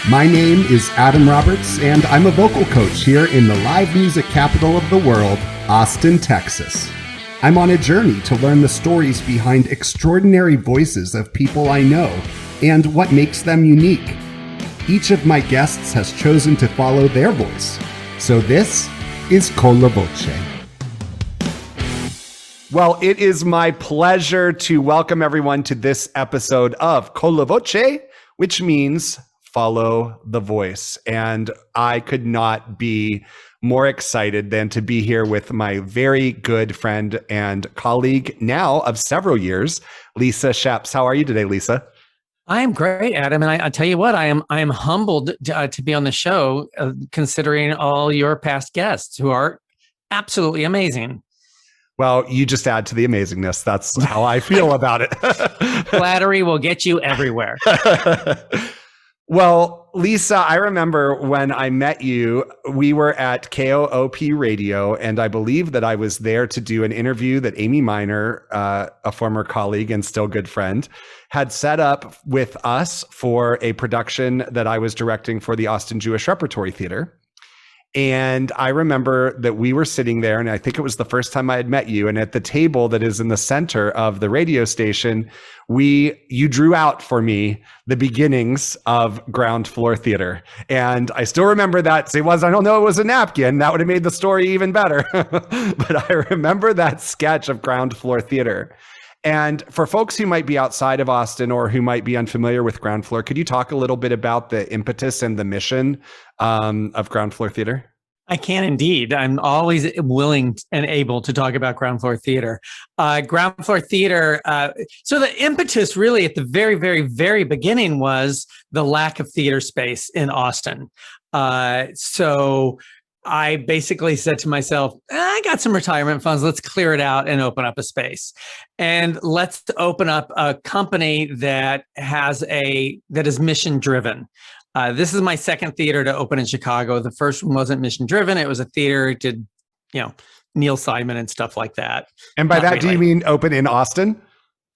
My name is Adam Roberts, and I'm a vocal coach here in the live music capital of the world, Austin, Texas. I'm on a journey to learn the stories behind extraordinary voices of people I know and what makes them unique. Each of my guests has chosen to follow their voice. So this is Colla Voce. Well, it is my pleasure to welcome everyone to this episode of Colla Voce, which means follow the voice. And I could not be more excited than to be here with my very good friend and colleague now of several years, Lisa Scheps. How are you today, Lisa? I am great, Adam. And I tell you what, I am humbled to be on the show, considering all your past guests who are absolutely amazing. Well, you just add to the amazingness. That's how I feel about it. Flattery will get you everywhere. Well, Lisa, I remember when I met you, we were at KOOP Radio, and I believe that I was there to do an interview that Amy Miner, a former colleague and still good friend, had set up with us for a production that I was directing for the Austin Jewish Repertory Theater. And I remember that we were sitting there, and I think it was the first time I had met you. And at the table that is in the center of the radio station, you drew out for me the beginnings of ground floor theater. And I still remember that. I don't know, it was a napkin. That would have made the story even better. But I remember that sketch of ground floor theater. And for folks who might be outside of Austin or who might be unfamiliar with ground floor, could you talk a little bit about the impetus and the mission of ground floor theater? I can indeed. I'm always willing and able to talk about ground floor theater. Ground floor theater. So the impetus really at the very, very, very beginning was the lack of theater space in Austin. So I basically said to myself, I got some retirement funds. Let's clear it out and open up a space. And let's open up a company that is mission driven. This is my second theater to open in Chicago. The first one wasn't mission driven. It was a theater that did, Neil Simon and stuff like that. And by that, do you mean open in Austin?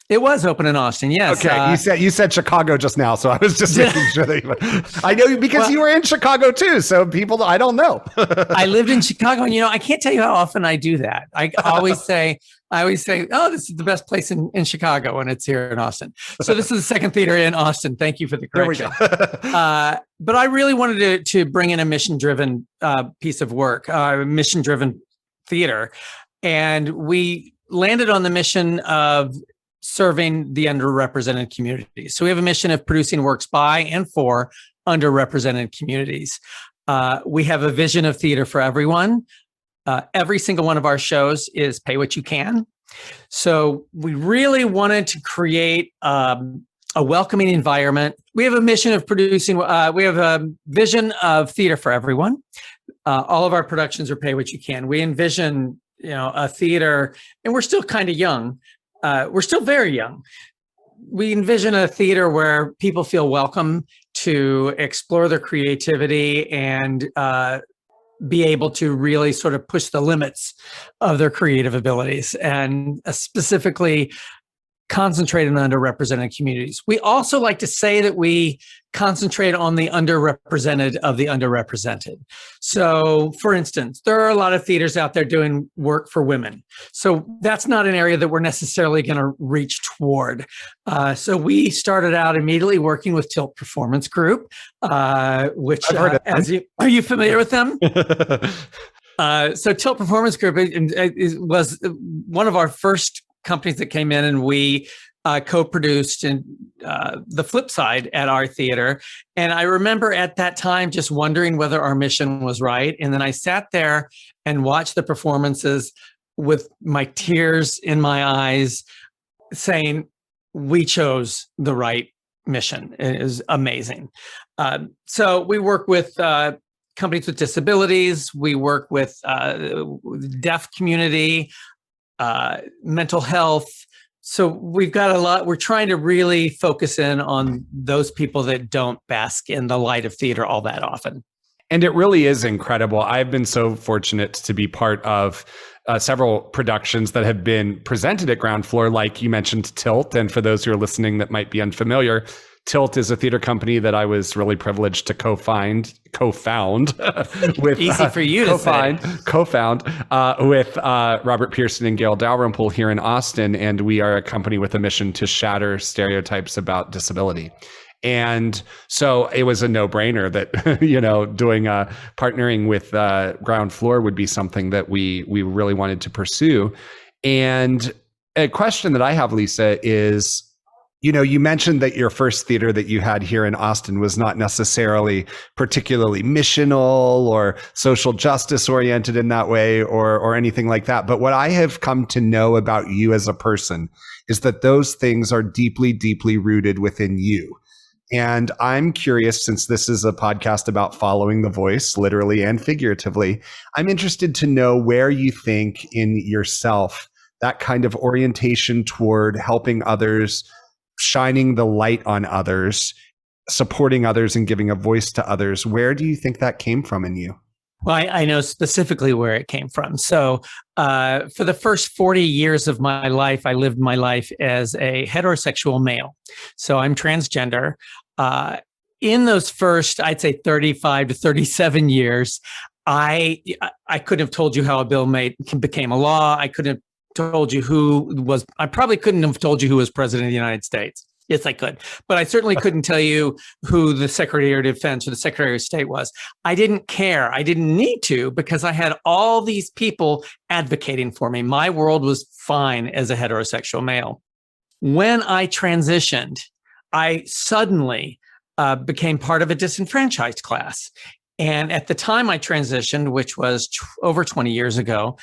It was open in Austin, yes. Okay, you said Chicago just now, so I was just making sure that I know because you were in Chicago too. So people, I don't know. I lived in Chicago, and I can't tell you how often I do that. I always say, oh, this is the best place in Chicago, and it's here in Austin. So this is the second theater in Austin. Thank you for the correction. But I really wanted to bring in a mission-driven piece of work, mission-driven theater, and we landed on the mission of serving the underrepresented communities. So we have a mission of producing works by and for underrepresented communities. We have a vision of theater for everyone. Every single one of our shows is pay what you can. So we really wanted to create a welcoming environment. We have a mission of producing, we have a vision of theater for everyone. All of our productions are pay what you can. We envision, a theater, and we're still kind of young. We're still very young. We envision a theater where people feel welcome to explore their creativity and be able to really sort of push the limits of their creative abilities, and specifically concentrate on underrepresented communities. We also like to say that we concentrate on the underrepresented of the underrepresented. So, for instance, there are a lot of theaters out there doing work for women. So that's not an area that we're necessarily going to reach toward. So we started out immediately working with Tilt Performance Group, which, are you familiar with them? So Tilt Performance Group was one of our first companies that came in, and we co-produced and The Flip Side at our theater. And I remember at that time just wondering whether our mission was right. And then I sat there and watched the performances with my tears in my eyes, saying, we chose the right mission. It is amazing. So we work with companies with disabilities. We work with the deaf community, mental health. So we've got a lot. We're trying to really focus in on those people that don't bask in the light of theater all that often. And it really is incredible. I've been so fortunate to be part of several productions that have been presented at Ground Floor, like you mentioned, Tilt. And for those who are listening that might be unfamiliar, Tilt is a theater company that I was really privileged to co-found with easy for you to say. Co-found with Robert Pearson and Gail Dalrymple here in Austin, and we are a company with a mission to shatter stereotypes about disability. And so it was a no-brainer that doing partnering with Ground Floor would be something that we really wanted to pursue. And a question that I have, Lisa, is, you mentioned that your first theater that you had here in Austin was not necessarily particularly missional or social justice oriented in that way or anything like that. But what I have come to know about you as a person is that those things are deeply, deeply rooted within you. And I'm curious, since this is a podcast about following the voice, literally and figuratively, I'm interested to know where you think in yourself that kind of orientation toward helping others, shining the light on others, supporting others, and giving a voice to others. Where do you think that came from in you? Well, I know specifically where it came from. So for the first 40 years of my life, I lived my life as a heterosexual male. So I'm transgender. In those first, I'd say 35 to 37 years, I couldn't have told you how a bill became a law. I couldn't have told you I probably couldn't have told you who was president of the United States. Yes, I could. But I certainly couldn't tell you who the Secretary of Defense or the Secretary of State was. I didn't care. I didn't need to, because I had all these people advocating for me. My world was fine as a heterosexual male. When I transitioned, I suddenly became part of a disenfranchised class. And at the time I transitioned, which was over 20 years ago,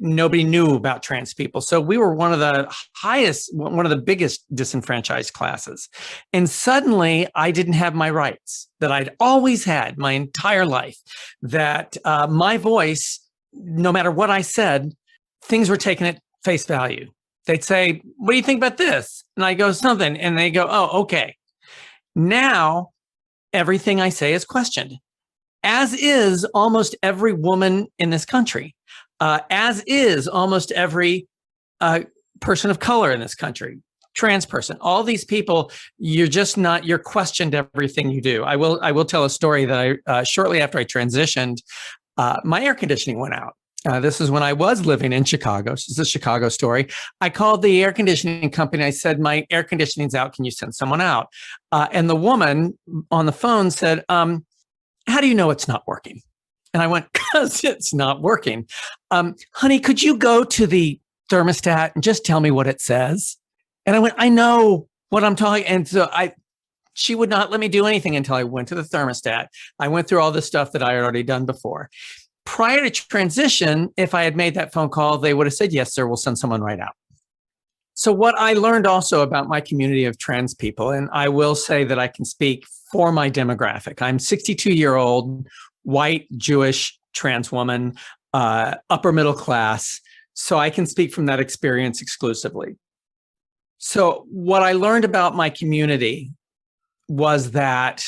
nobody knew about trans people. So we were one of the biggest disenfranchised classes. And suddenly I didn't have my rights that I'd always had my entire life, that my voice, no matter what I said, things were taken at face value. They'd say, "What do you think about this?" And I go, "Something." And they go, "Oh, okay." Now everything I say is questioned, as is almost every woman in this country. As is almost every person of color in this country, trans person, all these people, you're questioned everything you do. I will tell a story that I, shortly after I transitioned, my air conditioning went out. This is when I was living in Chicago. This is a Chicago story. I called the air conditioning company. I said, "My air conditioning's out. Can you send someone out?" And the woman on the phone said, "How do you know it's not working?" And I went, "Because it's not working. Honey, could you go to the thermostat and just tell me what it says?" And I went, "I know what I'm talking." And so she would not let me do anything until I went to the thermostat. I went through all the stuff that I had already done before. Prior to transition, if I had made that phone call, they would have said, "Yes, sir, we'll send someone right out." So what I learned also about my community of trans people, and I will say that I can speak for my demographic. I'm 62-year-old, white, Jewish, trans woman, upper middle class. So I can speak from that experience exclusively. So what I learned about my community was that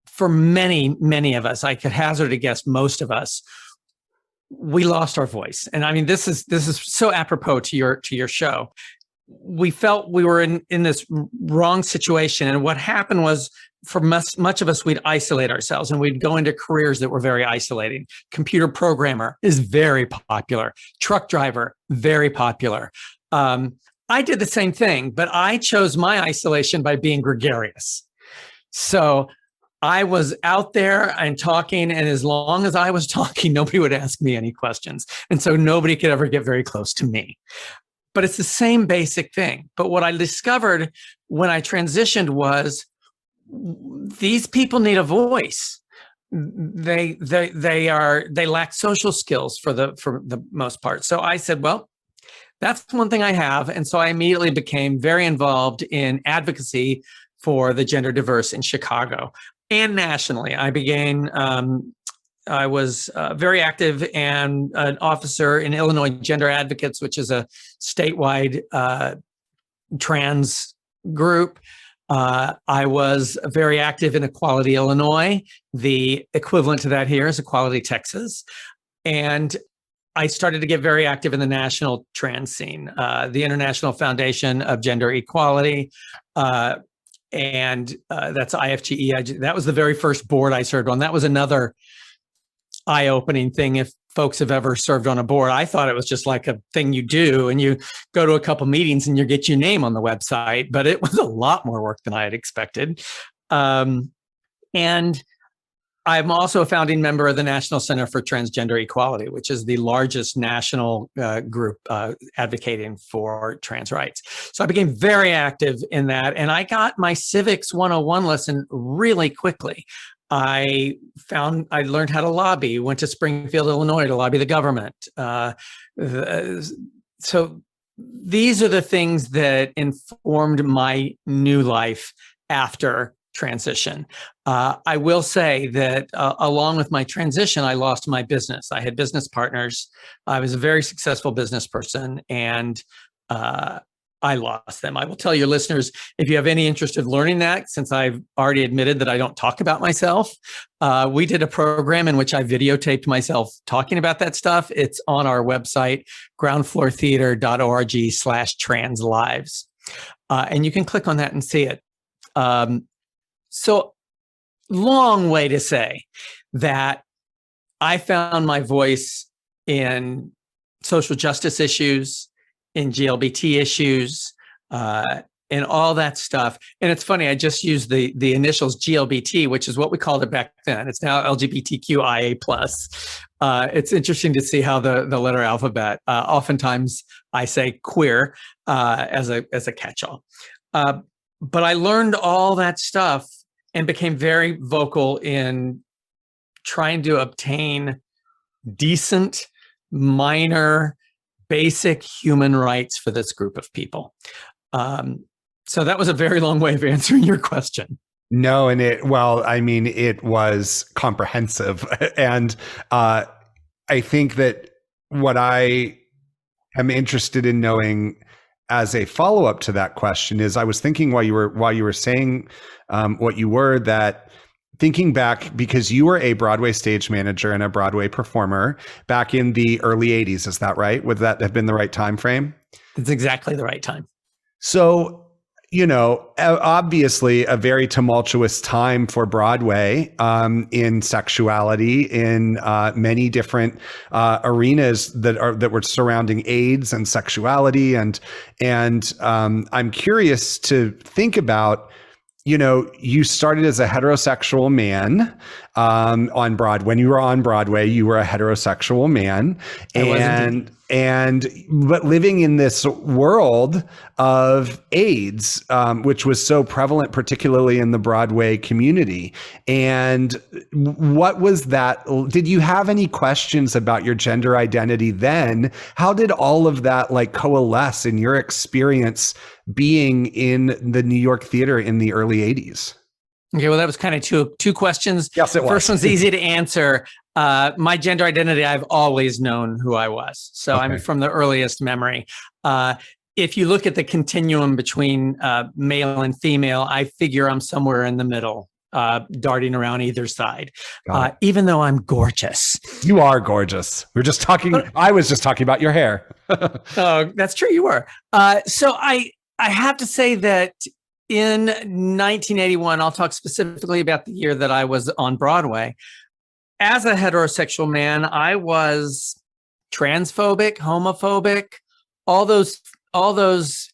for many, many of us, I could hazard a guess, most of us, we lost our voice. And I mean, this is so apropos to your show. We felt we were in this wrong situation. And what happened was, for much of us, we'd isolate ourselves and we'd go into careers that were very isolating. Computer programmer is very popular. Truck driver, very popular. I did the same thing, but I chose my isolation by being gregarious. So I was out there and talking, and as long as I was talking, nobody would ask me any questions. And so nobody could ever get very close to me. But it's the same basic thing. But what I discovered when I transitioned was, these people need a voice. They lack social skills for the most part. So I said, well, that's one thing I have. And so I immediately became very involved in advocacy for the gender diverse in Chicago and nationally. I was very active and an officer in Illinois Gender Advocates, which is a statewide trans group. I was very active in Equality Illinois. The equivalent to that here is Equality Texas. And I started to get very active in the national trans scene, the International Foundation of Gender Equality. and that's IFGE. That was the very first board I served on. That was another eye-opening thing. If folks have ever served on a board, I thought it was just like a thing you do and you go to a couple meetings and you get your name on the website, but it was a lot more work than I had expected. And I'm also a founding member of the National Center for Transgender Equality, which is the largest national group advocating for trans rights. So I became very active in that, and I got my civics 101 lesson really quickly. I learned how to lobby, went to Springfield, Illinois to lobby the government. So these are the things that informed my new life after transition. I will say that along with my transition, I lost my business. I had business partners. I was a very successful business person, and I lost them. I will tell your listeners, if you have any interest in learning that, since I've already admitted that I don't talk about myself, we did a program in which I videotaped myself talking about that stuff. It's on our website, groundfloortheater.org/translives. And you can click on that and see it. So long way to say that I found my voice in social justice issues, in GLBT issues, and all that stuff. And it's funny, I just used the initials GLBT, which is what we called it back then. It's now LGBTQIA+. It's interesting to see how the letter alphabet, oftentimes I say queer as a catch-all. But I learned all that stuff and became very vocal in trying to obtain decent, minor, basic human rights for this group of people. So that was a very long way of answering your question. No, and it was comprehensive. And I think that what I am interested in knowing as a follow-up to that question is, I was thinking while you were saying what you were, that thinking back, because you were a Broadway stage manager and a Broadway performer back in the early 80s, is that right? Would that have been the right time frame? It's exactly the right time. So, obviously a very tumultuous time for Broadway in sexuality, in many different arenas that were surrounding AIDS and sexuality, and I'm curious to think about. You started as a heterosexual man on Broadway. When you were on Broadway, you were a heterosexual man, but living in this world of AIDS, which was so prevalent, particularly in the Broadway community. And what was that? Did you have any questions about your gender identity then? How did all of that coalesce in your experience being in the New York theater in the early 80s? Okay, well, that was kind of two questions. Yes, it was. First one's easy to answer. My gender identity, I've always known who I was. So okay. I'm from the earliest memory. If you look at the continuum between male and female, I figure I'm somewhere in the middle, darting around either side, even though I'm gorgeous. You are gorgeous. I was just talking about your hair. Oh, that's true. You were. So I have to say that in 1981, I'll talk specifically about the year that I was on Broadway. As a heterosexual man, I was transphobic, homophobic, all those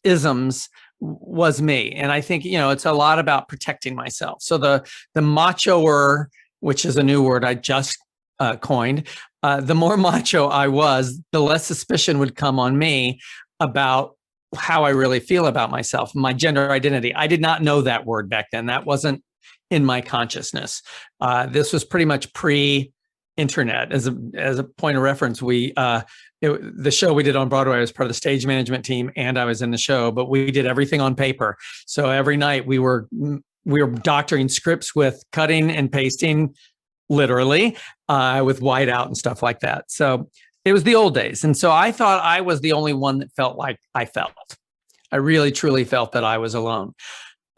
isms was me. And I think, it's a lot about protecting myself. So the machoer, which is a new word I just coined, the more macho I was, the less suspicion would come on me about how I really feel about myself, my gender identity. I did not know that word back then. That wasn't in my consciousness. This was pretty much pre-internet. As a point of reference, the show we did on Broadway, I was part of the stage management team, and I was in the show, but we did everything on paper. So every night we were doctoring scripts with cutting and pasting, literally, with whiteout and stuff like that. So it was the old days. And so I thought I was the only one that felt like I felt. I really, truly felt that I was alone.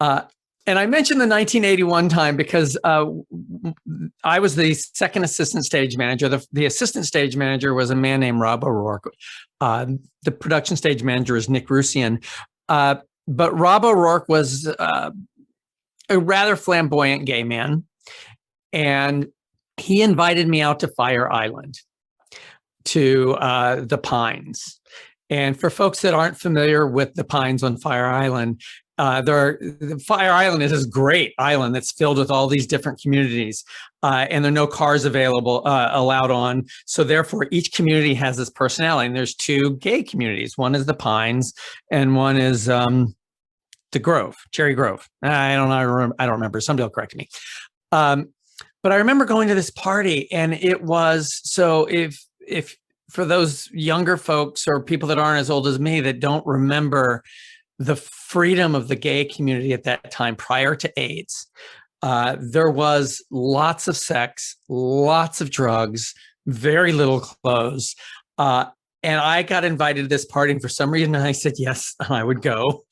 And I mentioned the 1981 time because I was the second assistant stage manager. The assistant stage manager was a man named Rob O'Rourke. The production stage manager is Nick Rusian. But Rob O'Rourke was a rather flamboyant gay man. And he invited me out to Fire Island, to the Pines. And for folks that aren't familiar with the Pines on Fire Island, the Fire Island is this great island that's filled with all these different communities, and there are no cars allowed on. So therefore, each community has this personality. And there's two gay communities. One is the Pines, and one is the Grove, Cherry Grove. I don't know. I don't remember. Somebody will correct me. But I remember going to this party, and it was so. If for those younger folks or people that aren't as old as me that don't remember the freedom of the gay community at that time prior to AIDS, there was lots of sex, lots of drugs, very little clothes. And I got invited to this party, and for some reason I said yes, I would go.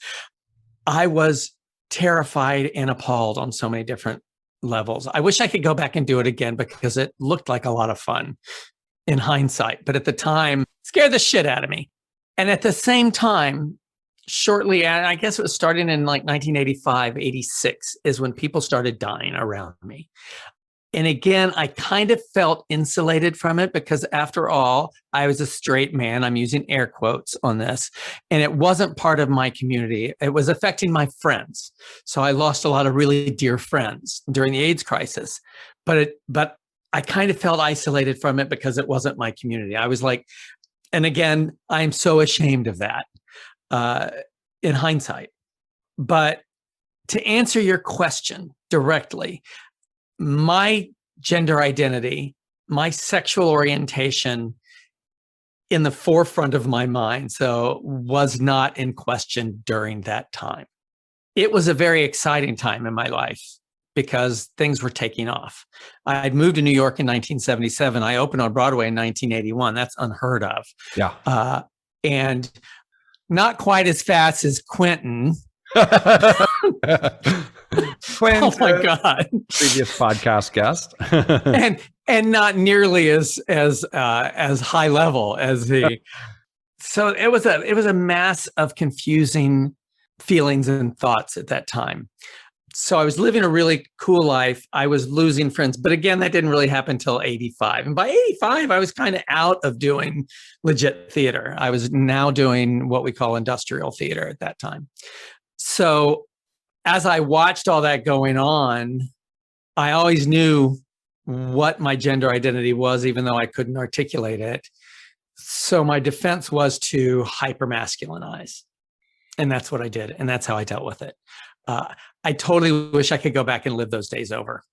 I was terrified and appalled on so many different levels. I wish I could go back and do it again because it looked like a lot of fun in hindsight. But at the time, it scared the shit out of me. And at the same time, shortly, I guess it was starting in like 1985, 86 is when people started dying around me. And again, I kind of felt insulated from it because after all, I was a straight man. I'm using air quotes on this. And it wasn't part of my community. It was affecting my friends. So I lost a lot of really dear friends during the AIDS crisis. But I kind of felt isolated from it because it wasn't my community. I was like, and again, I'm so ashamed of that in hindsight. But to answer your question directly, my gender identity, my sexual orientation in the forefront of my mind, so was not in question during that time. It was a very exciting time in my life because things were taking off. I had moved to New York in 1977. I opened on Broadway in 1981. That's unheard of. Yeah. And not quite as fast as Quinton. Quinton, oh my God! Previous podcast guest, and not nearly as high level as the. So it was a mass of confusing feelings and thoughts at that time. So I was living a really cool life. I was losing friends, but again, that didn't really happen until 85. And by 85, I was kind of out of doing legit theater. I was now doing what we call industrial theater at that time. So as I watched all that going on, I always knew what my gender identity was, even though I couldn't articulate it. So my defense was to hypermasculinize. And that's what I did. And that's how I dealt with it. I totally wish I could go back and live those days over.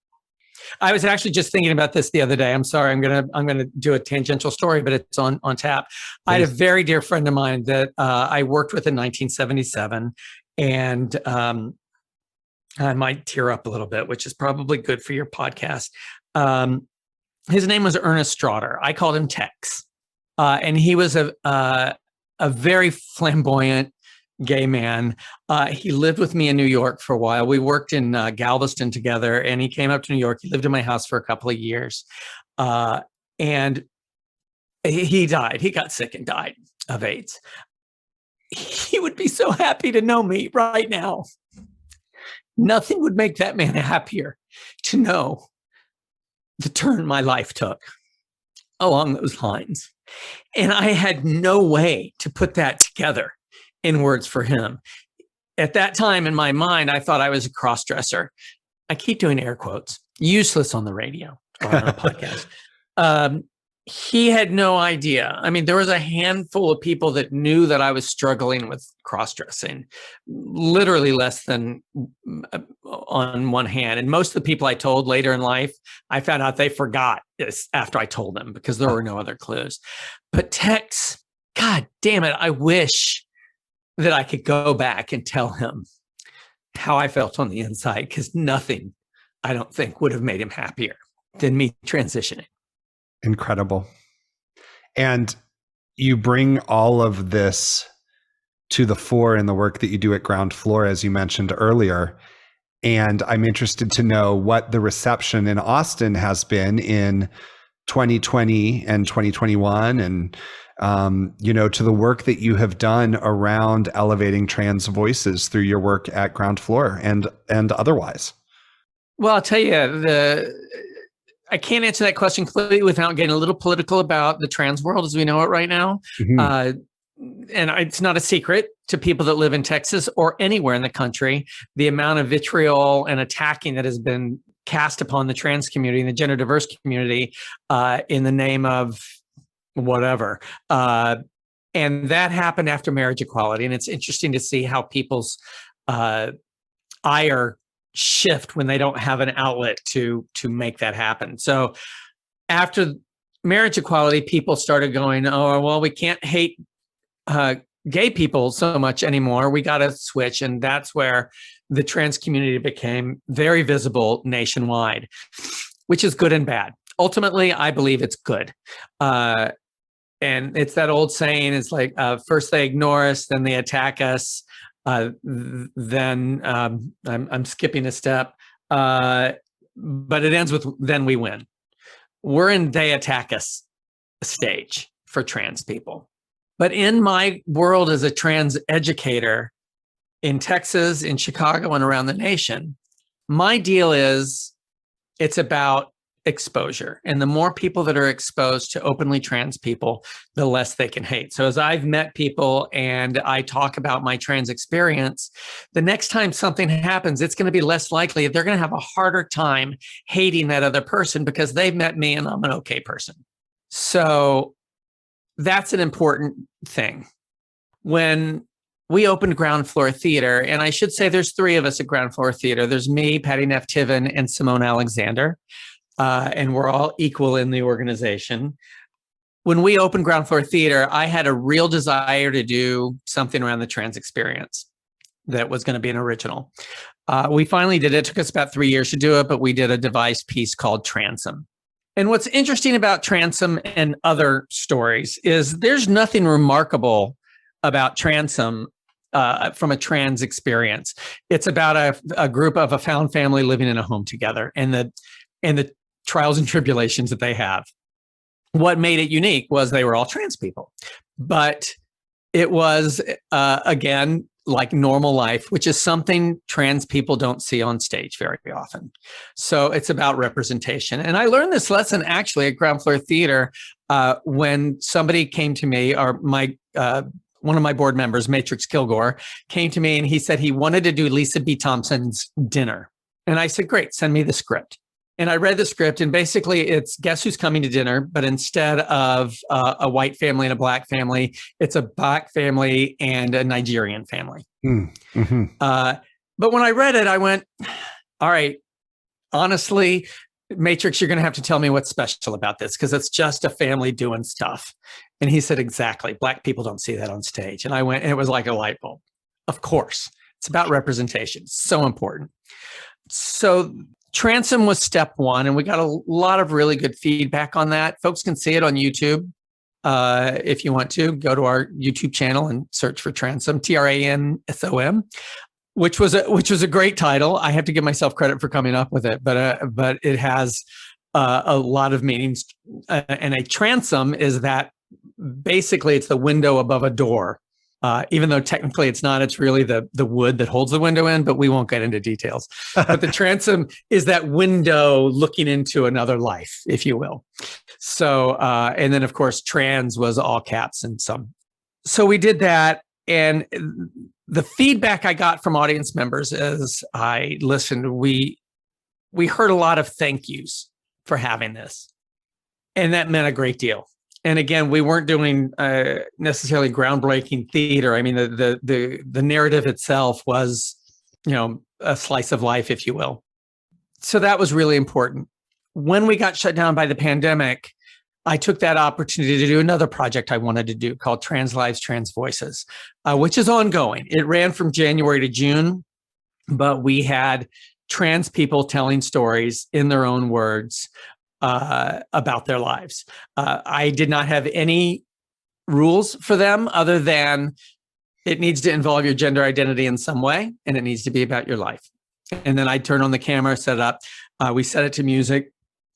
I was actually just thinking about this the other day. I'm sorry, I'm gonna do a tangential story, but it's on tap. Please. I had a very dear friend of mine that I worked with in 1977, and I might tear up a little bit, which is probably good for your podcast. His name was Ernest Straughter. I called him Tex, and he was a very flamboyant gay man. He lived with me in New York for a while. We worked in Galveston together, and he came up to New York. He lived in my house for a couple of years, and he died. He got sick and died of AIDS. He would be so happy to know me right now. Nothing would make that man happier to know the turn my life took along those lines. And I had no way to put that together in words for him. At that time in my mind, I thought I was a cross-dresser. I keep doing air quotes, useless on the radio or on a podcast. He had no idea. I mean, there was a handful of people that knew that I was struggling with cross-dressing, literally less than on one hand. And most of the people I told later in life, I found out they forgot this after I told them because there were no other clues. But Tex, God damn it, I wish that I could go back and tell him how I felt on the inside, because nothing, I don't think, would have made him happier than me transitioning. Incredible. And you bring all of this to the fore in the work that you do at Ground Floor, as you mentioned earlier. And I'm interested to know what the reception in Austin has been in 2020 and 2021 and to the work that you have done around elevating trans voices through your work at Ground Floor and otherwise? Well, I'll tell you, I can't answer that question completely without getting a little political about the trans world as we know it right now. Mm-hmm. And it's not a secret to people that live in Texas or anywhere in the country, the amount of vitriol and attacking that has been cast upon the trans community and the gender diverse community in the name of whatever. And that happened after marriage equality. And it's interesting to see how people's ire shift when they don't have an outlet to make that happen. So after marriage equality, people started going, oh, well, we can't hate gay people so much anymore. We got to switch. And that's where the trans community became very visible nationwide, which is good and bad. Ultimately, I believe it's good. And it's that old saying, it's like, first they ignore us, then they attack us. Then I'm skipping a step, but it ends with, then we win. We're in they attack us stage for trans people. But in my world as a trans educator in Texas, in Chicago, and around the nation, my deal is it's about exposure. And the more people that are exposed to openly trans people, the less they can hate. So as I've met people and I talk about my trans experience, the next time something happens, it's going to be less likely. They're going to have a harder time hating that other person because they've met me and I'm an okay person. So that's an important thing. When we opened Ground Floor Theater, and I should say there's three of us at Ground Floor Theater. There's me, Patty Neff Tiven, and Simone Alexander. And we're all equal in the organization. When we opened Ground Floor Theater, I had a real desire to do something around the trans experience that was going to be an original. We finally did it. It took us about 3 years to do it, but we did a devised piece called Transom. And what's interesting about Transom and other stories is there's nothing remarkable about Transom from a trans experience. It's about a group of a found family living in a home together and the trials and tribulations that they have. What made it unique was they were all trans people, but it was, again, like normal life, which is something trans people don't see on stage very often. So it's about representation. And I learned this lesson actually at Ground Floor Theater when somebody came to me, or one of my board members, Matrix Kilgore, came to me and he said he wanted to do Lisa B. Thompson's Dinner. And I said, great, send me the script. And I read the script, and basically it's Guess Who's Coming to Dinner, but instead of a white family and a black family, it's a black family and a Nigerian family. Mm-hmm. But when I read it, I went, all right, honestly, Matrix, you're going to have to tell me what's special about this because it's just a family doing stuff. And he said, exactly. Black people don't see that on stage. And I went, and it was like a light bulb. Of course, it's about representation. So important. So Transom was step one, and we got a lot of really good feedback on that. Folks can see it on YouTube. If you want to, go to our YouTube channel and search for Transom, Transom, which was a great title. I have to give myself credit for coming up with it, but it has a lot of meanings. And a transom is that basically it's the window above a door. Even though technically it's not, it's really the wood that holds the window in, but we won't get into details. But the transom is that window looking into another life, if you will. So, and then of course, trans was all caps and some. So we did that. And the feedback I got from audience members as I listened, we heard a lot of thank yous for having this. And that meant a great deal. And again, we weren't doing necessarily groundbreaking theater. I mean, the narrative itself was, a slice of life, if you will. So that was really important. When we got shut down by the pandemic, I took that opportunity to do another project I wanted to do called Trans Lives, Trans Voices, which is ongoing. It ran from January to June, but we had trans people telling stories in their own words about their lives. I did not have any rules for them other than it needs to involve your gender identity in some way, and it needs to be about your life. And then I turn on the camera, set it up. We set it to music.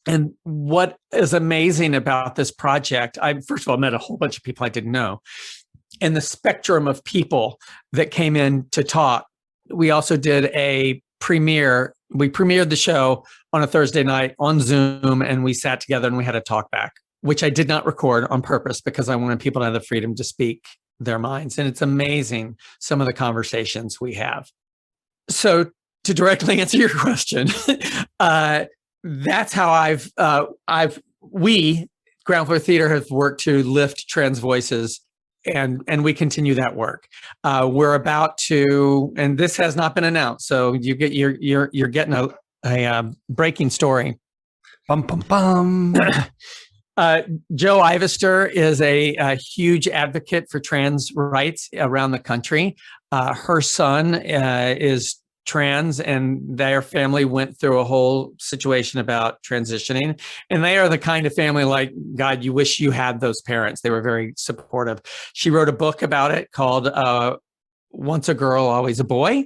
And what is amazing about this project, I first of all met a whole bunch of people I didn't know, and the spectrum of people that came in to talk. We also did a premiere. We premiered the show on a Thursday night on Zoom, and we sat together and we had a talk back, which I did not record on purpose because I wanted people to have the freedom to speak their minds. And it's amazing some of the conversations we have. So to directly answer your question, that's how we, Ground Floor Theater, have worked to lift trans voices, and we continue that work. We're about to, and this has not been announced, so you're getting a breaking story. Bum bum bum. Joe Ivester is a huge advocate for trans rights around the country. Her son is trans, and their family went through a whole situation about transitioning. And they are the kind of family, like, God, you wish you had those parents. They were very supportive. She wrote a book about it called Once a Girl, Always a Boy.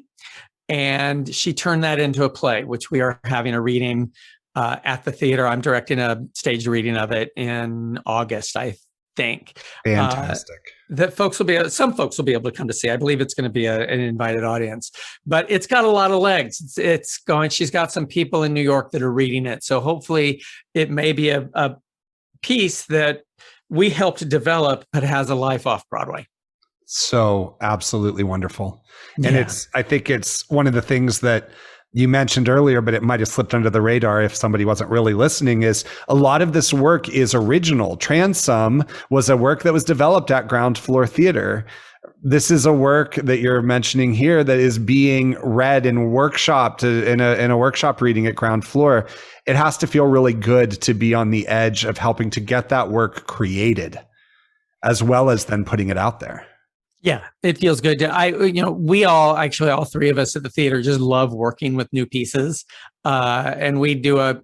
And she turned that into a play, which we are having a reading at the theater. I'm directing a staged reading of it in August, I think. Fantastic. That some folks will be able to come to see. I believe it's going to be an invited audience, but it's got a lot of legs. She's got some people in New York that are reading it. So hopefully it may be a piece that we helped develop, but has a life off Broadway. So absolutely wonderful. Yeah. And I think it's one of the things that you mentioned earlier, but it might have slipped under the radar if somebody wasn't really listening, is a lot of this work is original. Transom was a work that was developed at Ground Floor Theater. This is a work that you're mentioning here that is being read and workshopped in a workshop reading at Ground Floor. It has to feel really good to be on the edge of helping to get that work created, as well as then putting it out there. Yeah, it feels good. We all three of us at the theater just love working with new pieces, and we do a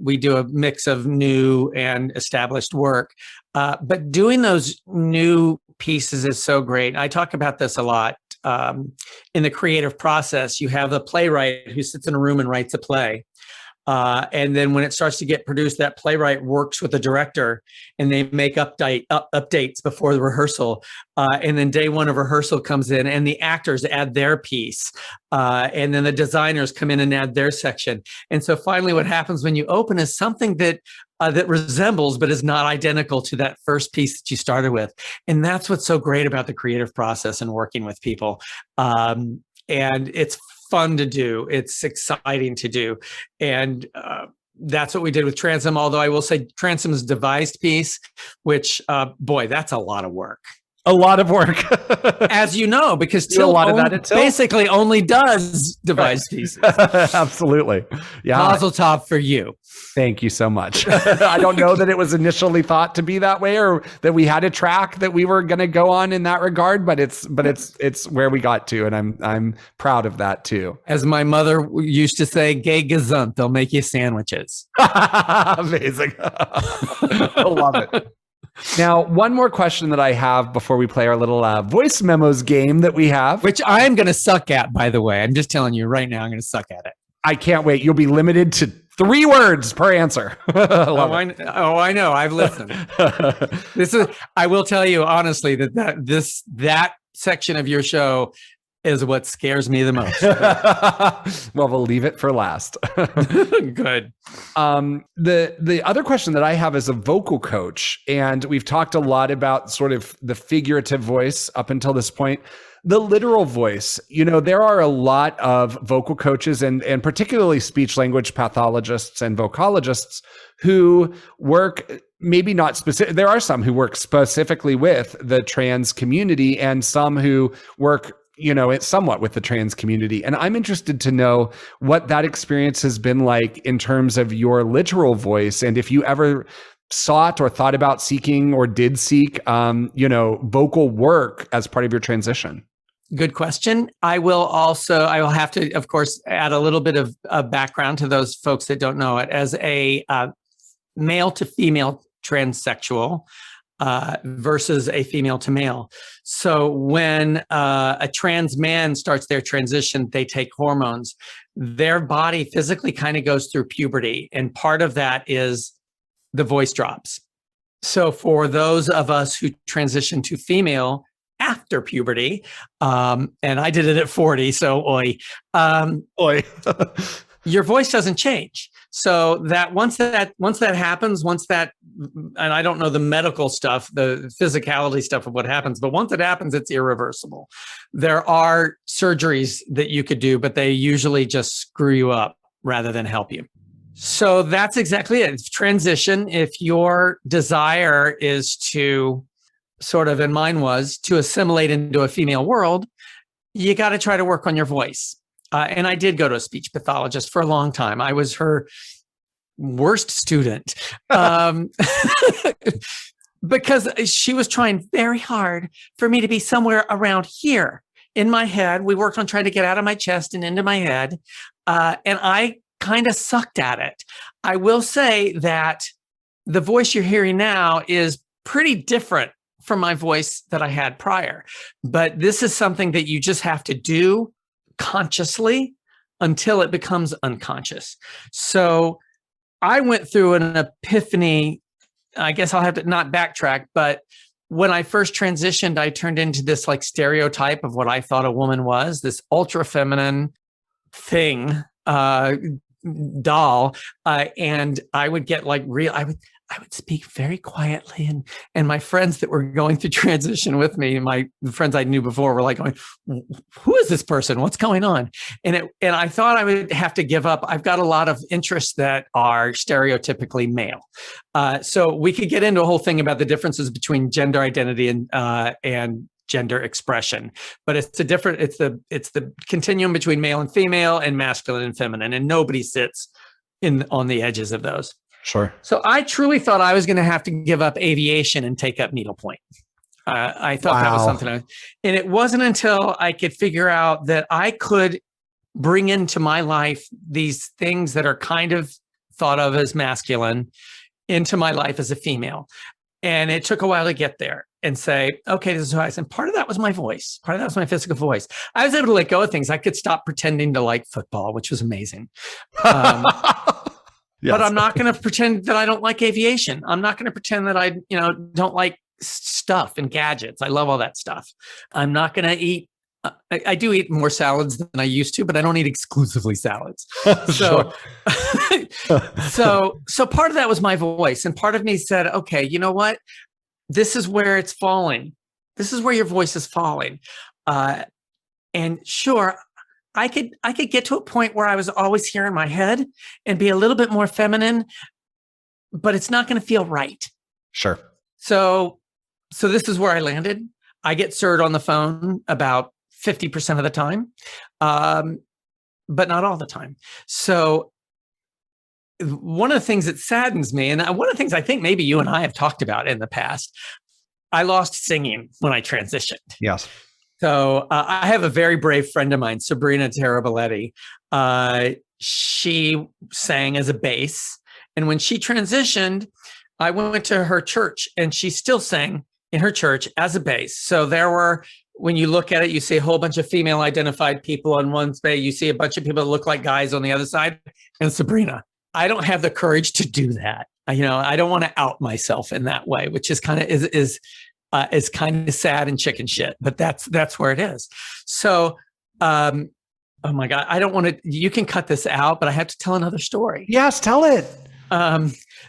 mix of new and established work. But doing those new pieces is so great. I talk about this a lot. In the creative process, you have the playwright who sits in a room and writes a play. And then when it starts to get produced, that playwright works with the director, and they make updates before the rehearsal. And then day one of rehearsal comes in, and the actors add their piece. And then the designers come in and add their section. And so finally what happens when you open is something that resembles, but is not identical to that first piece that you started with. And that's what's so great about the creative process and working with people. And it's fun to do. It's exciting to do. And that's what we did with Transom. Although I will say Transom's devised piece, which, that's a lot of work. A lot of work. As you know, because Till basically only does devised pieces. Absolutely. Yeah. Mazel tov for you. Thank you so much. I don't know that it was initially thought to be that way, or that we had a track that we were going to go on in that regard, but it's where we got to, and I'm proud of that too. As my mother used to say, "Gay gesund, they'll make you sandwiches." Amazing. I love it. Now, one more question that I have before we play our little voice memos game that we have. Which I'm going to suck at, by the way. I'm just telling you right now, I'm going to suck at it. I can't wait. You'll be limited to 3 words per answer. I know. I've listened. I will tell you honestly that section of your show is what scares me the most. Well, we'll leave it for last. Good. The other question that I have is a vocal coach, and we've talked a lot about sort of the figurative voice up until this point. The literal voice, there are a lot of vocal coaches and particularly speech language pathologists and vocologists who work maybe not specific. There are some who work specifically with the trans community, and some who work it's somewhat with the trans community. And I'm interested to know what that experience has been like in terms of your literal voice, and if you ever sought or thought about seeking or did seek, vocal work as part of your transition. Good question. I will have to, of course, add a little bit of background to those folks that don't know it. As a male to female transsexual, versus a female to male. So when a trans man starts their transition, they take hormones. Their body physically kind of goes through puberty. And part of that is the voice drops. So for those of us who transition to female after puberty, and I did it at 40, so Oi. Your voice doesn't change. So that once that happens, and I don't know the medical stuff, the physicality stuff of what happens, but once it happens, it's irreversible. There are surgeries that you could do, but they usually just screw you up rather than help you. So that's exactly it. It's transition. If your desire is to sort of, and mine was, to assimilate into a female world, you got to try to work on your voice. And I did go to a speech pathologist for a long time. I was her worst student because she was trying very hard for me to be somewhere around here in my head. We worked on trying to get out of my chest and into my head. And I kind of sucked at it. I will say that the voice you're hearing now is pretty different from my voice that I had prior. But this is something that you just have to do consciously until it becomes unconscious. So I went through an epiphany. I guess I'll have to not backtrack, but when I first transitioned, I turned into this like stereotype of what I thought a woman was, this ultra feminine thing, doll. And I would get like I would speak very quietly, and my friends that were going through transition with me, the friends I knew before, were like going, "Who is this person? What's going on?" And I thought I would have to give up. I've got a lot of interests that are stereotypically male, so we could get into a whole thing about the differences between gender identity and gender expression. But it's the continuum between male and female and masculine and feminine, and nobody sits on the edges of those. Sure. So I truly thought I was going to have to give up aviation and take up needlepoint. I thought that was something and it wasn't until I could figure out that I could bring into my life these things that are kind of thought of as masculine into my life as a female. And it took a while to get there and say, okay, this is who I am. And part of that was my voice. Part of that was my physical voice. I was able to let go of things. I could stop pretending to like football, which was amazing. Yes. But I'm not going to pretend that I don't like aviation. I'm not going to pretend that I, don't like stuff and gadgets. I love all that stuff. I'm not going to eat. I do eat more salads than I used to, but I don't eat exclusively salads. So, so part of that was my voice, and part of me said, okay, you know what? This is where it's falling. This is where your voice is falling. And sure, I could get to a point where I was always here in my head and be a little bit more feminine, but it's not going to feel right. Sure. So this is where I landed. I get Sir'd on the phone about 50% of the time, but not all the time. So one of the things that saddens me, and one of the things I think maybe you and I have talked about in the past, I lost singing when I transitioned. Yes. So I have a very brave friend of mine, Sabrina Taraboletti. She sang as a bass. And when she transitioned, I went to her church and she still sang in her church as a bass. So there were, when you look at it, you see a whole bunch of female identified people on one side. You see a bunch of people that look like guys on the other side. And Sabrina, I don't have the courage to do that. I don't want to out myself in that way, which is kind of is kind of sad and chicken shit, but that's where it is. So, oh my God, I don't want to, you can cut this out, but I have to tell another story. Yes, tell it.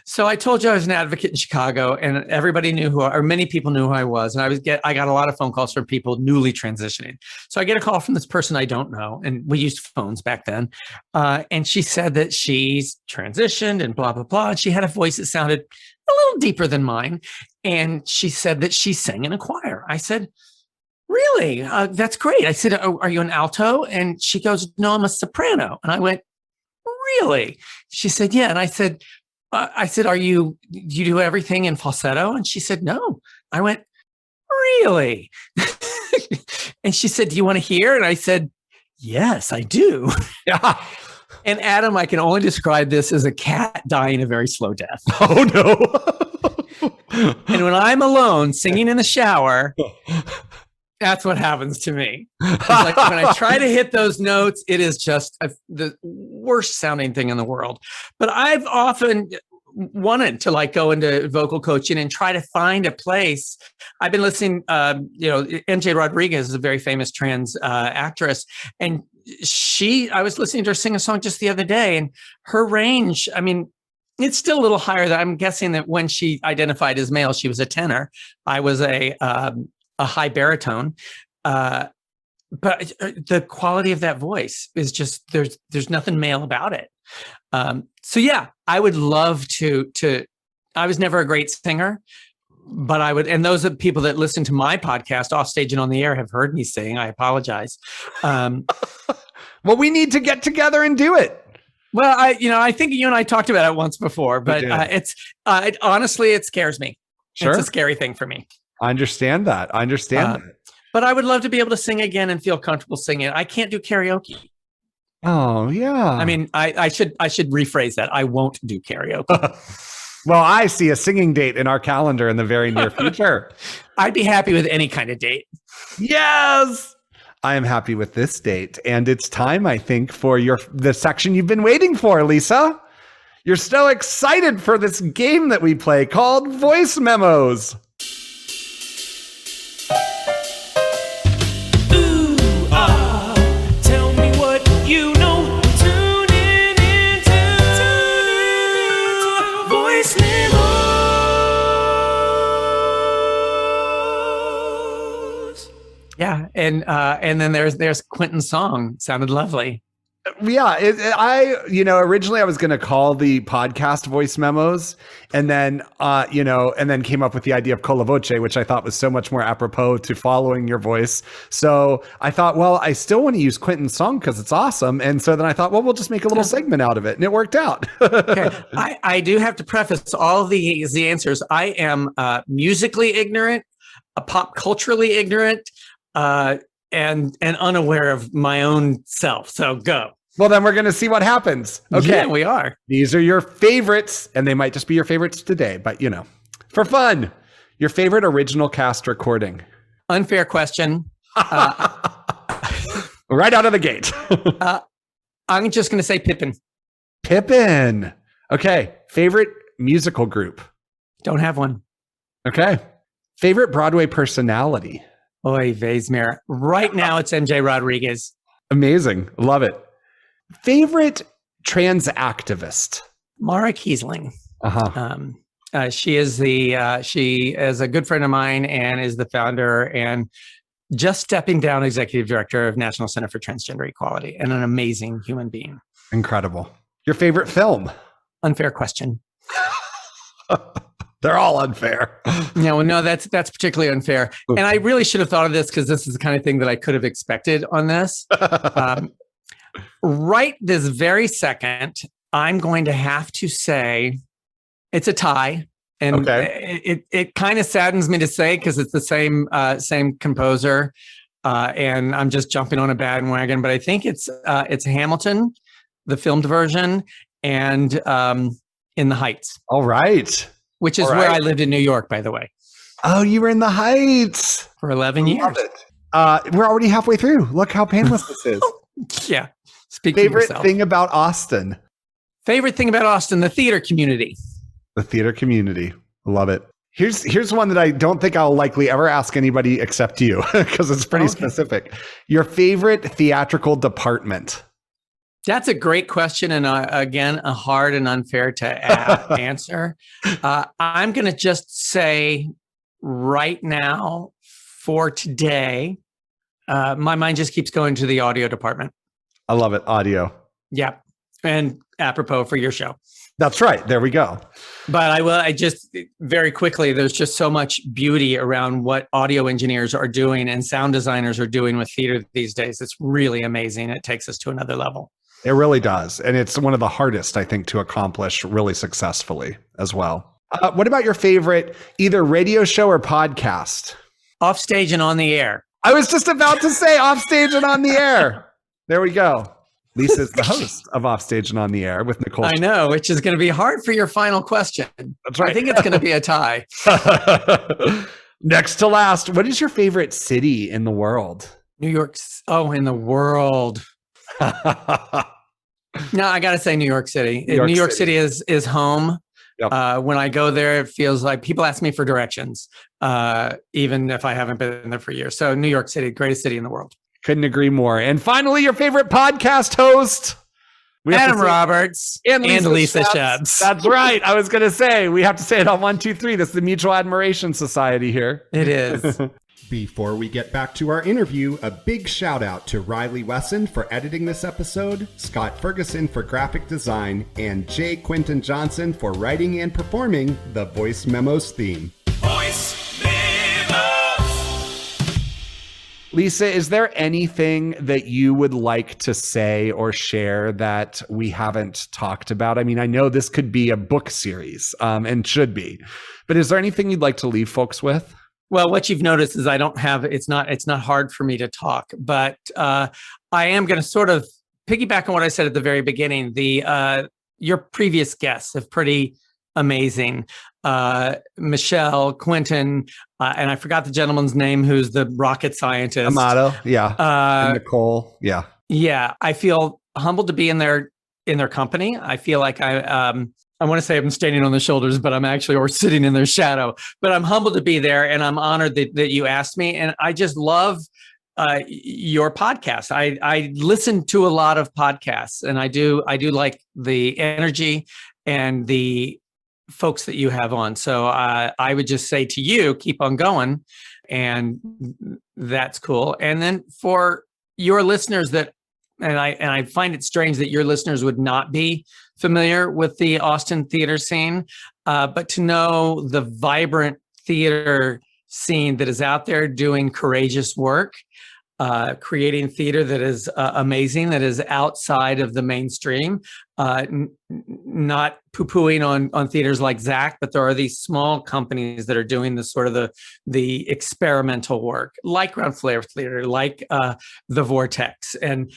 So I told you I was an advocate in Chicago, and everybody knew many people knew who I was. And I got a lot of phone calls from people newly transitioning. So I get a call from this person I don't know, and we used phones back then. And she said that she's transitioned and blah, blah, blah. And she had a voice that sounded a little deeper than mine. And she said that she sang in a choir. I said, really? That's great. I said, are you an alto? And she goes, no, I'm a soprano. And I went, really? She said, yeah. And I said, do you do everything in falsetto? And she said, no. I went, really? And she said, do you want to hear? And I said, yes, I do. Yeah. And Adam, I can only describe this as a cat dying a very slow death. Oh, no. And when I'm alone singing in the shower, that's what happens to me. It's like when I try to hit those notes, it is just the worst sounding thing in the world. But I've often, wanted to like go into vocal coaching and try to find a place. I've been listening, MJ Rodriguez is a very famous trans actress, and I was listening to her sing a song just the other day, and her range, I mean, it's still a little higher. I'm guessing that when she identified as male, she was a tenor. I was a high baritone. But the quality of that voice is just, there's nothing male about it. So yeah, I would love to, I was never a great singer, but I would, and those are people that listen to my podcast, Offstage and on the Air, have heard me sing. I apologize. Well, we need to get together and do it. Well, I think you and I talked about it once before, but honestly, it scares me. Sure. It's a scary thing for me. I understand that. But I would love to be able to sing again and feel comfortable singing. I can't do karaoke. Oh, yeah. I mean, I should rephrase that. I won't do karaoke. Well, I see a singing date in our calendar in the very near future. I'd be happy with any kind of date. Yes. I am happy with this date. And it's time, I think, for the section you've been waiting for, Lisa. You're so excited for this game that we play called Voice Memos. Tell me what you know. Tune into Voice Memos. Yeah, and then there's Quinton's song. Sounded lovely. Yeah, originally I was going to call the podcast Voice Memos, and then came up with the idea of Colla Voce, which I thought was so much more apropos to following your voice. So I thought, well, I still want to use Quinton's song because it's awesome. And so then I thought, well, we'll just make a little segment out of it, and it worked out. Okay. I do have to preface all the answers. I am musically ignorant, pop culturally ignorant, and unaware of my own self. So go. Well, then we're going to see what happens. Okay. Yeah, we are. These are your favorites, and they might just be your favorites today, but for fun, your favorite original cast recording. Unfair question. Right out of the gate. I'm just going to say Pippin. Pippin. Okay. Favorite musical group. Don't have one. Okay. Favorite Broadway personality. Oy Vesmere. Right now it's MJ Rodriguez. Amazing. Love it. Favorite trans activist. Mara Kiesling. She is she is a good friend of mine and is the founder and just stepping down executive director of National Center for Transgender Equality, and an amazing human being. Incredible. Your favorite film. Unfair question. They're all unfair. No, that's particularly unfair. And I really should have thought of this because this is the kind of thing that I could have expected on this. Right this very second, I'm going to have to say it's a tie. And it kind of saddens me to say because it's the same composer. And I'm just jumping on a bandwagon, but I think it's Hamilton, the filmed version, and In the Heights. All right. Which is where I lived in New York, by the way. Oh, you were in the Heights. For 11 years. Love it. We're already halfway through. Look how painless this is. Yeah. Speak Favorite thing about Austin. Favorite thing about Austin, the theater community. The theater community. Love it. Here's one that I don't think I'll likely ever ask anybody except you because it's pretty specific. Your favorite theatrical department. That's a great question. And again, a hard and unfair to answer. I'm going to just say right now for today, my mind just keeps going to the audio department. I love it. Audio. Yeah. And apropos for your show. That's right. There we go. But I just very quickly, there's just so much beauty around what audio engineers are doing and sound designers are doing with theater these days. It's really amazing. It takes us to another level. It really does. And it's one of the hardest, I think, to accomplish really successfully as well. What about your favorite either radio show or podcast? Offstage and on the Air. I was just about to say Offstage and on the Air. There we go. Lisa is the host of Offstage and on the Air with Nicole. I know, which is going to be hard for your final question. That's right. I think it's going to be a tie. Next to last, what is your favorite city in the world? New York. Oh, in the world. No, I got to say New York City. New York City is home. Yep. When I go there, it feels like people ask me for directions, even if I haven't been there for years. So New York City, greatest city in the world. Couldn't agree more. And finally, your favorite podcast host. Adam Roberts and Lisa Scheps. That's right. I was going to say, we have to say it on 1, 2, 3. This is the Mutual Admiration Society here. It is. Before we get back to our interview, a big shout out to Riley Wesson for editing this episode, Scott Ferguson for graphic design, and J. Quinton Johnson for writing and performing the Voice Memos theme. Voice Memos. Lisa, is there anything that you would like to say or share that we haven't talked about? I mean, I know this could be a book series, and should be, but is there anything you'd like to leave folks with? Well, what you've noticed is I don't have, it's not hard for me to talk, but I am going to sort of piggyback on what I said at the very beginning. Your previous guests have pretty amazing. Michelle, Quinton, and I forgot the gentleman's name who's the rocket scientist. Amato, yeah. And Nicole, yeah. Yeah, I feel humbled to be in their company. I feel like I want to say I'm standing on the shoulders, but I'm actually or sitting in their shadow. But I'm humbled to be there, and I'm honored that you asked me. And I just love your podcast. I listen to a lot of podcasts, and I do like the energy and the folks that you have on. So I would just say to you, keep on going, and that's cool. And then for your listeners and I find it strange that your listeners would not be familiar with the Austin theater scene, but to know the vibrant theater scene that is out there doing courageous work, creating theater that is amazing, that is outside of the mainstream, not poo-pooing on theaters like Zach, but there are these small companies that are doing this sort of the experimental work, like Ground Flare Theater, like The Vortex, and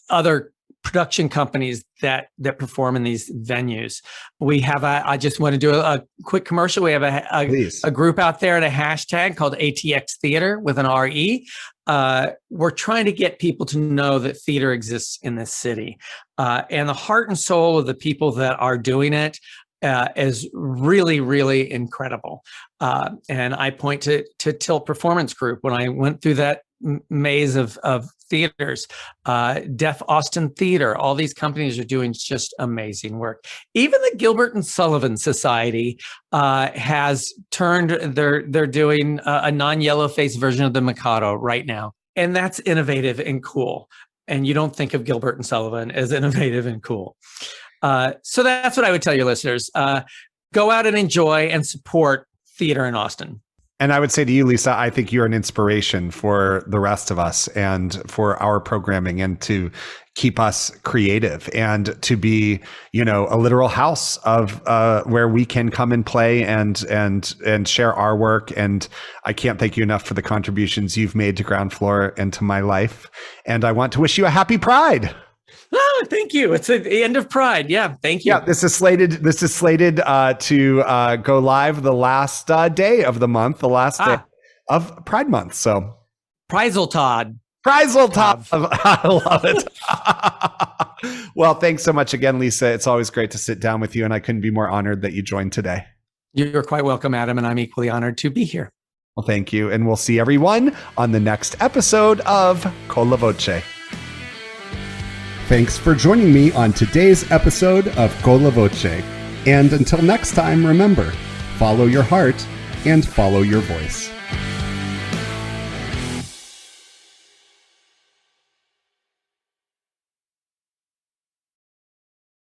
other production companies that perform in these venues. We have I just want to do a quick commercial. We have a group out there and a hashtag called ATX Theater with an RE. We're trying to get people to know that theater exists in this city. And the heart and soul of the people that are doing it is really, really incredible. And I point to Tilt Performance Group. When I went through that maze of theaters, Deaf Austin Theater, all these companies are doing just amazing work. Even the Gilbert and Sullivan Society has turned, they're doing a non-yellow face version of the Mikado right now. And that's innovative and cool. And you don't think of Gilbert and Sullivan as innovative and cool. So that's what I would tell your listeners. Go out and enjoy and support theater in Austin. And I would say to you, Lisa, I think you're an inspiration for the rest of us and for our programming, and to keep us creative, and to be, a literal house of where we can come and play and share our work. And I can't thank you enough for the contributions you've made to Ground Floor and to my life. And I want to wish you a happy Pride. Oh, thank you. It's the end of Pride. Yeah, thank you. Yeah, this is slated to go live the last day of the month, the last day of Pride Month. So, Prizeltod. I love it. Well, thanks so much again, Lisa. It's always great to sit down with you, and I couldn't be more honored that you joined today. You're quite welcome, Adam, and I'm equally honored to be here. Well, thank you, and we'll see everyone on the next episode of Colla Voce. Thanks for joining me on today's episode of Colla Voce. And until next time, remember, follow your heart and follow your voice.